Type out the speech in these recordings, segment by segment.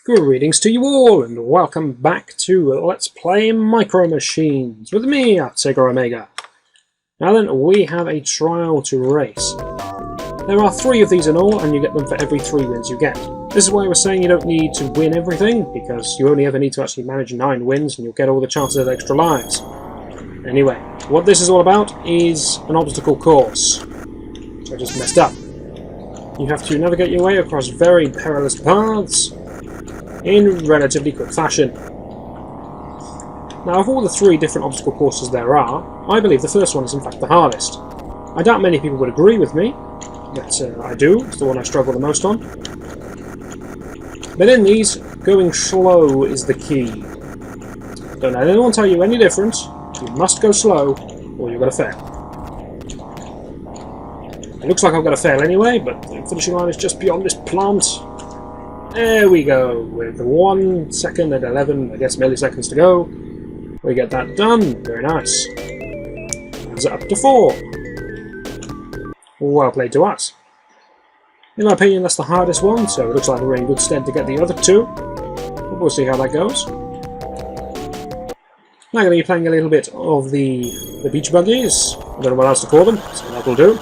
Greetings to you all, and welcome back to Let's Play Micro Machines with me, Sega Omega. Now then, we have a trial to race. There are 3 of these in all, and you get them for every 3 wins you get. This is why we're saying you don't need to win everything, because you only ever need to actually manage 9 wins, and you'll get all the chances of extra lives. Anyway, what this is all about is an obstacle course. So I just messed up. You have to navigate your way across very perilous paths in relatively quick fashion. Now, of all the 3 different obstacle courses there are, I believe the first one is in fact the hardest. I doubt many people would agree with me, but I do. It's the one I struggle the most on. But in these, going slow is the key. Don't let anyone tell you any different. You must go slow, or you're going to fail. It looks like I'm going to fail anyway, but the finishing line is just beyond this plant. There we go, with 1 second and 11, I guess, milliseconds to go. We get that done. Very nice. That's up to 4. Well played to us. In my opinion, that's the hardest one, so it looks like we're in good stead to get the other 2. But we'll see how that goes. Now I'm going to be playing a little bit of the beach buggies. I don't know what else to call them, so that will do.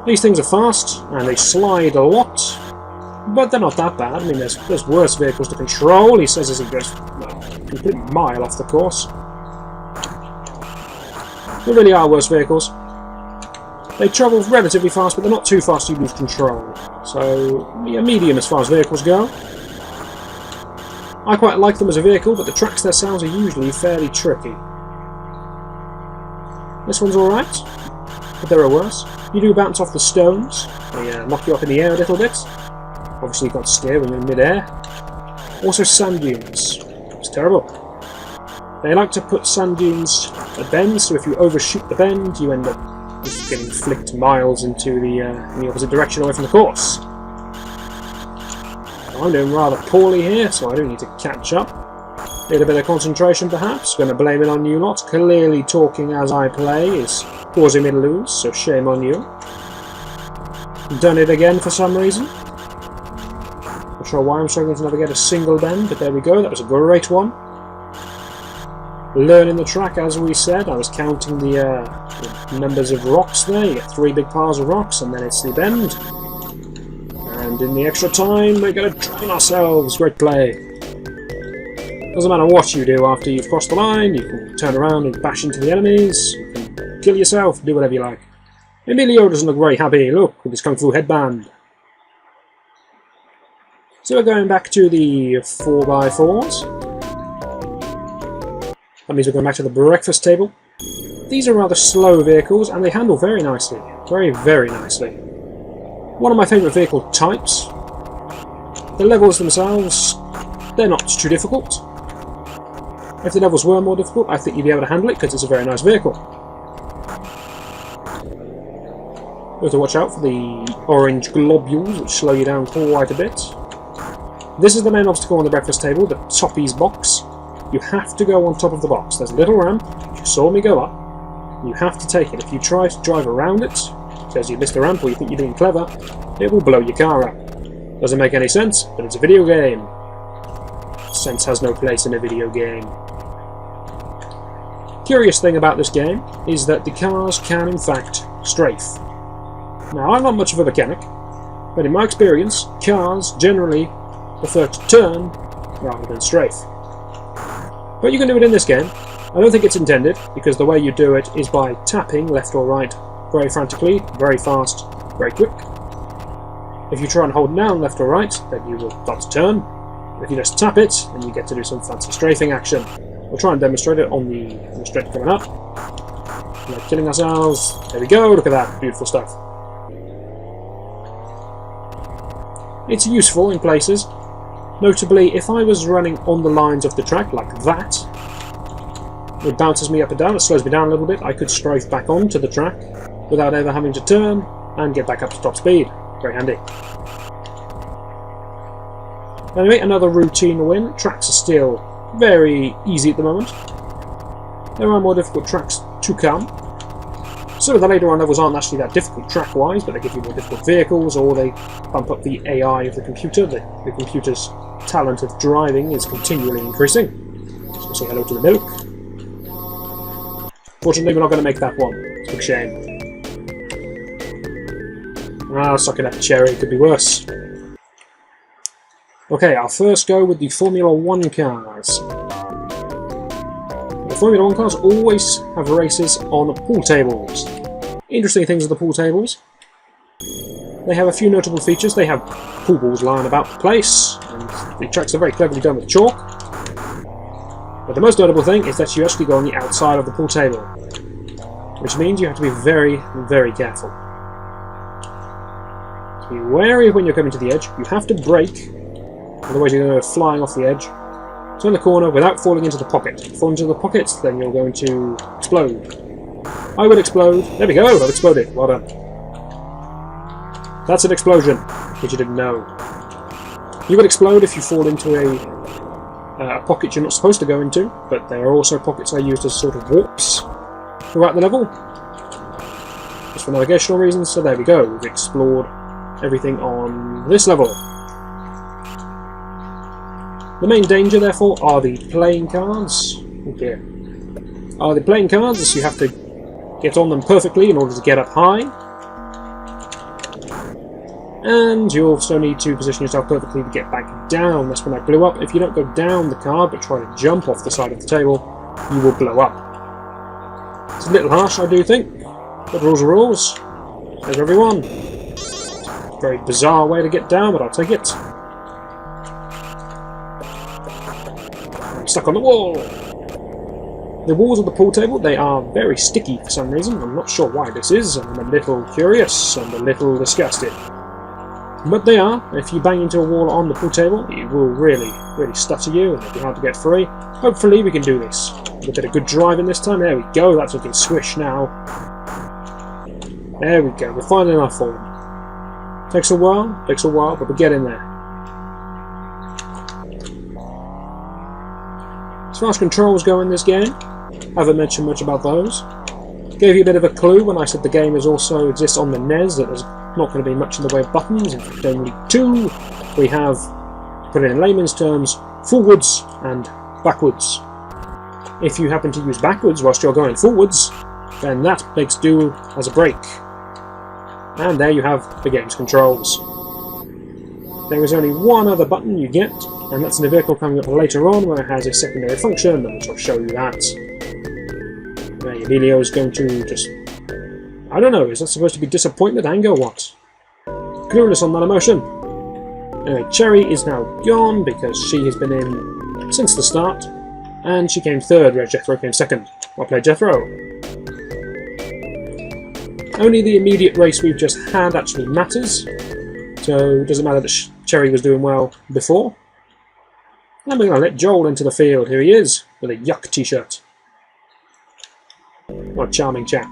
These things are fast, and they slide a lot. But they're not that bad. I mean, there's worse vehicles to control, he says as he goes a complete mile off the course. There really are worse vehicles. They travel relatively fast, but they're not too fast to lose control. So, yeah, medium as far as vehicles go. I quite like them as a vehicle, but the tracks themselves are usually fairly tricky. This one's alright, but there are worse. You do bounce off the stones. They knock you up in the air a little bit. Obviously you've got to steer when you're in mid-air. Also sand dunes. It's terrible. They like to put sand dunes at bends, so if you overshoot the bend, you end up just getting flicked miles into the in the opposite direction away from the course. I'm doing rather poorly here, so I do need to catch up. Need a bit of concentration perhaps. Going to blame it on you lot. Clearly talking as I play is causing me to lose, so shame on you. Done it again for some reason. Not sure why I'm struggling to navigate a single bend, but there we go, that was a great one. Learning the track, as we said. I was counting the numbers of rocks there. You get 3 big piles of rocks, and then it's the bend. And in the extra time, we're going to drown ourselves. Great play. Doesn't matter what you do after you've crossed the line, you can turn around and bash into the enemies, you can kill yourself, do whatever you like. Emilio doesn't look very happy, look, with his Kung Fu headband. So we're going back to the 4x4s. That means we're going back to the breakfast table. These are rather slow vehicles, and they handle very nicely. Very, very nicely. One of my favourite vehicle types. The levels themselves, they're not too difficult. If the levels were more difficult, I think you'd be able to handle it, because it's a very nice vehicle. You have to watch out for the orange globules, which slow you down quite a bit. This is the main obstacle on the breakfast table, the Toppy's box. You have to go on top of the box. There's a little ramp, you saw me go up. You have to take it. If you try to drive around it, because you missed the ramp or you think you're being clever, it will blow your car up. Doesn't make any sense, but it's a video game. Sense has no place in a video game. Curious thing about this game is that the cars can in fact strafe. Now, I'm not much of a mechanic, but in my experience, cars generally prefer to turn rather than strafe. But you can do it in this game. I don't think it's intended, because the way you do it is by tapping left or right very frantically, very fast, very quick. If you try and hold down left or right, then you will start to turn. If you just tap it, then you get to do some fancy strafing action. We'll try and demonstrate it on the straight coming up. We're killing ourselves. There we go, look at that, beautiful stuff. It's useful in places. Notably, if I was running on the lines of the track like that, it bounces me up and down, it slows me down a little bit, I could strafe back onto the track without ever having to turn and get back up to top speed. Very handy. Anyway, another routine win. Tracks are still very easy at the moment. There are more difficult tracks to come. some of the later on levels aren't actually that difficult track-wise, but they give you more difficult vehicles, or they bump up the AI of the computer. The computer's talent of driving is continually increasing. So say hello to the milk. Fortunately, we're not going to make that one. It's a big shame. Sucking up cherry, could be worse. Okay, I'll first go with the Formula 1 cars. The Formula 1 cars always have races on pool tables. Interesting things with the pool tables. They have a few notable features. They have pool balls lying about the place, and the tracks are very cleverly done with chalk. But the most notable thing is that you actually go on the outside of the pool table, which means you have to be very, very careful. Be wary when you're coming to the edge. You have to brake, otherwise you're going to go flying off the edge. Turn the corner without falling into the pocket. If you fall into the pocket, then you're going to explode. I would explode. There we go, I've exploded. Well done. That's an explosion, which you didn't know. You would explode if you fall into a pocket you're not supposed to go into, but there are also pockets I used as sort of warps throughout the level. Just for navigational reasons, so there we go. We've explored everything on this level. The main danger, therefore, are the playing cards. Okay. Are the playing cards, you have to get on them perfectly in order to get up high. And you also need to position yourself perfectly to get back down. That's when I blew up. If you don't go down the card but try to jump off the side of the table, you will blow up. It's a little harsh, I do think. But rules are rules. There's everyone. Very bizarre way to get down, but I'll take it. I'm stuck on the wall. The walls of the pool table, they are very sticky for some reason. I'm not sure why this is. I'm a little curious and a little disgusted. But they are. If you bang into a wall on the pool table, it will really, really stutter you and it'll be hard to get free. Hopefully we can do this. A bit of good driving this time. There we go. That's looking swish now. There we go. We're finding our form. Takes a while, but we get in there. As far as controls go in this game, haven't mentioned much about those. Gave you a bit of a clue when I said the game also exists on the NES, that there's not going to be much in the way of buttons, in fact only two. We have, put it in layman's terms, forwards and backwards. If you happen to use backwards whilst you're going forwards, then that makes do as a brake. And there you have the game's controls. There is only one other button you get, and that's in a vehicle coming up later on where it has a secondary function, which I'll show you that. Emilio is going to just... I don't know, is that supposed to be disappointment, anger, what? Clueless on that emotion. Anyway, Cherry is now gone because she has been in since the start, and she came third where Jethro came second. I'll play Jethro. Only the immediate race we've just had actually matters, so it doesn't matter that Cherry was doing well before. And we're going to let Joel into the field. Here he is, with a Yuck t-shirt. What a charming chap.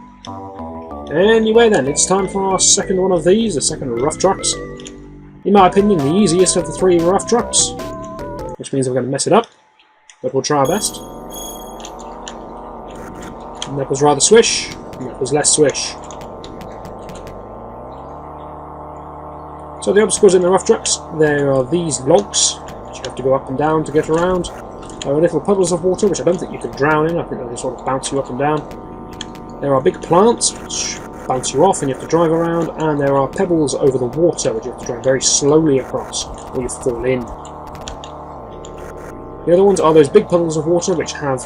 Anyway then, it's time for our second one of these, the second Rough Trucks. In my opinion, the easiest of the three Rough Trucks, which means we're going to mess it up, but we'll try our best. And that was rather swish, and that was less swish. So the obstacles in the Rough Trucks, there are these logs, which you have to go up and down to get around. There are little puddles of water, which I don't think you can drown in. I think they'll just sort of bounce you up and down. There are big plants, which bounce you off and you have to drive around. And there are pebbles over the water, which you have to drive very slowly across, or you fall in. The other ones are those big puddles of water, which have...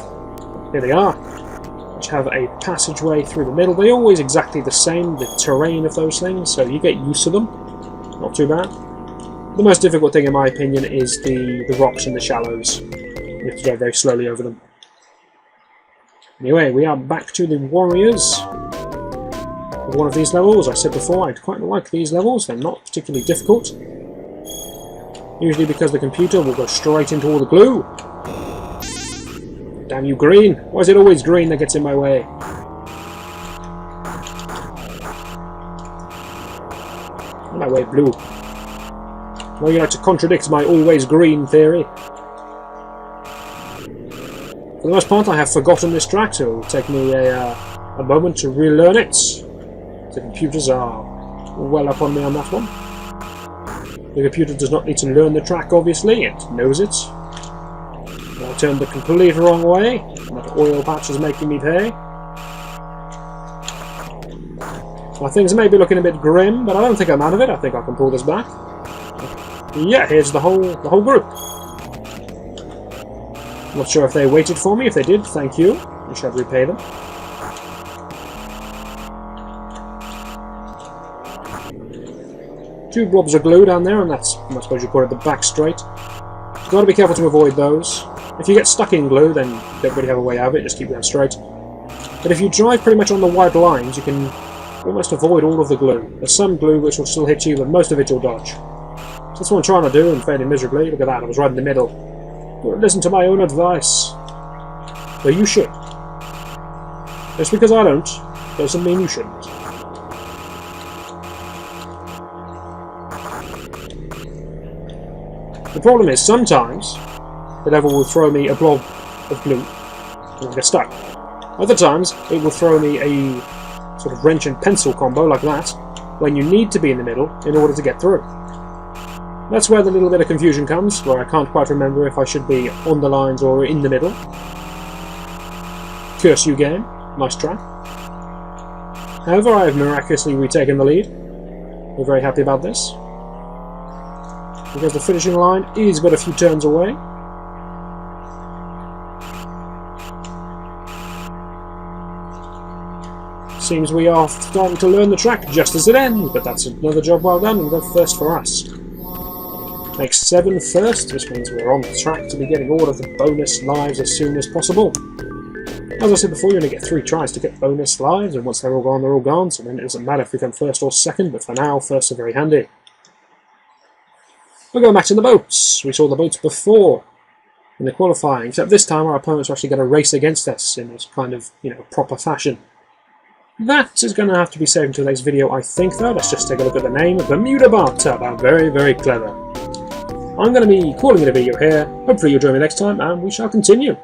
here they are. Which have a passageway through the middle. They're always exactly the same, the terrain of those things, so you get used to them. Not too bad. The most difficult thing, in my opinion, is the rocks and the shallows. You have to go very slowly over them. Anyway, we are back to the Warriors. One of these levels, I said before, I quite like these levels. They're not particularly difficult. Usually because the computer will go straight into all the glue. Damn you, green! Why is it always green that gets in my way? My way, blue. Why you like to contradict my always green theory? For the most part, I have forgotten this track, so it will take me a a moment to relearn it. The computers are well up on me on that one. The computer does not need to learn the track, obviously, it knows it. I turned the complete wrong way, and that oil patch is making me pay. Well, things may be looking a bit grim, but I don't think I'm out of it. I think I can pull this back. Yeah, here's the whole group. Not sure if they waited for me. If they did, thank you. I shall repay them. Two blobs of glue down there, and that's, I suppose you call it, the back straight. You've got to be careful to avoid those. If you get stuck in glue, then you don't really have a way out of it, just keep going straight. But if you drive pretty much on the white lines, you can almost avoid all of the glue. There's some glue which will still hit you, but most of it you'll dodge. So that's what I'm trying to do, and failing miserably. Look at that, I was right in the middle. Don't listen to my own advice. But you should. Just because I don't, doesn't mean you shouldn't. The problem is, sometimes the level will throw me a blob of glue, and I'll get stuck. Other times, it will throw me a sort of wrench and pencil combo like that, when you need to be in the middle in order to get through. That's where the little bit of confusion comes, where I can't quite remember if I should be on the lines or in the middle. Curse you, game. Nice try. However, I have miraculously retaken the lead. We're very happy about this, because the finishing line is but a few turns away. Seems we are starting to learn the track just as it ends, but that's another job well done, and go first for us. Make 7 first, which means we're on track to be getting all of the bonus lives as soon as possible. As I said before, you only get 3 tries to get bonus lives, and once they're all gone, they're all gone, so then it doesn't matter if we come first or second, but for now, first are very handy. We're going back to the boats. We saw the boats before in the qualifying, except this time our opponents are actually going to race against us in this kind of, proper fashion. That is going to have to be saved until the next video, I think, though. Let's just take a look at the name. Bermuda Bathtub. I'm very, very clever. I'm going to be calling it a video here. Hopefully you'll join me next time, and we shall continue.